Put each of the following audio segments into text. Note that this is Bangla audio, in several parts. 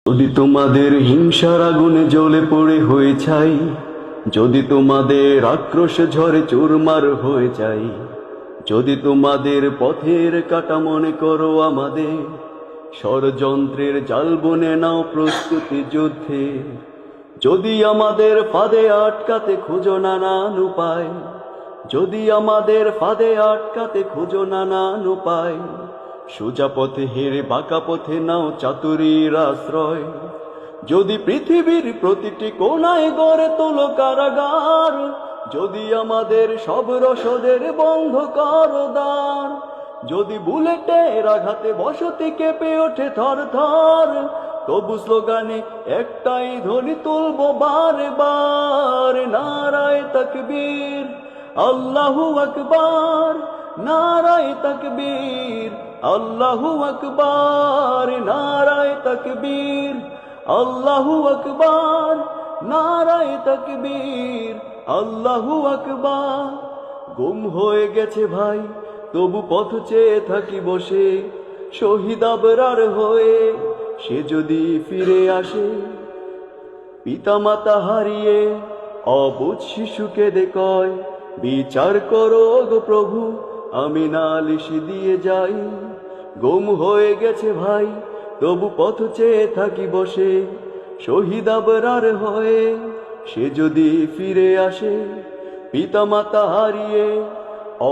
যদি তোমাদের হিংসার আগুনে জ্বলে পড়ে হয়ে ছাই, যদি তোমাদের আক্রোশ ঝড়ে চুরমার হয়ে যায়, যদি তোমাদের পথের কাটা মনে করো আমাদের, ষড়যন্ত্রের জাল বনে নাও প্রস্তুতি যুদ্ধে। যদি আমাদের ফাঁদে আটকাতে খুঁজো নানান উপায়, যদি আমাদের ফাঁদে আটকাতে খুঁজো নানান উপায়, সোজা পথে হেরে বাঁকা পথে নাও চাতুরীর আশ্রয়। যদি পৃথিবীর প্রতিটি কোণায় গড়ে তোলো কারাগার, যদি আমাদের সব রসদের বন্ধ করো দ্বার, যদি বুলেটের আঘাতে বসতি কেঁপে ওঠে থর থর, তবু স্লোগানে একটাই ধ্বনি তুলবো বারে বার, নারায়ে তাকবীর, আল্লাহু আকবার, নারায়ে তাকবীর, আল্লাহু আকবার, নারায়ে তাকবীর, আল্লাহু আকবার, নারায়ে তাকবীর, আল্লাহু আকবার। গুম হয়ে গেছে ভাই, তবু পথ চেয়ে থাকি বসে, শহীদ আবরার হয়ে সে যদি ফিরে আসে। পিতামাতা হারিয়ে অবুঝ শিশুকে দেখয়, বিচার করো গো প্রভু, আমি নালিশ দিয়ে যাই। গুম হয়ে গেছে ভাই, তবু পথ চেয়ে থাকি বসে, শহীদ আবরার হয়ে সে যদি ফিরে আসে। পিতামাতা হারিয়ে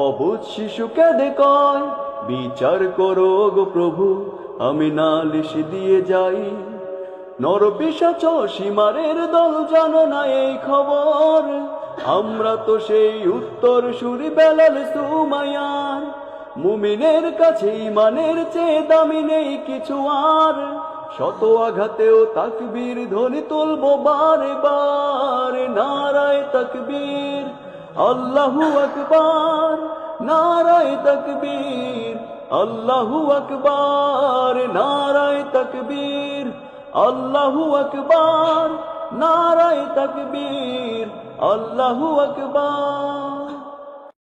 অবুঝ শিশুকে দেখয়, বিচার করো গো প্রভু, আমি নালিশ দিয়ে যাই। নরপিশাচ সীমারের দল জানো না এই খবর, আমরা তো সেই উত্তর সুরি বেলাল সুমাইয়ার। মুমিনের কাছে ঈমানের চেয়ে দামি নেই কিছু আর, শত আঘাতেও তাকবীর ধ্বনি তুলবো বারে বার, নারায়ে তাকবীর, আল্লাহু আকবার, নারায়ে তাকবীর, আল্লাহু আকবার, নারায়ে তাকবীর, আল্লাহু আকবার, নারায়ে তাকবীর, আল্লাহু আকবার।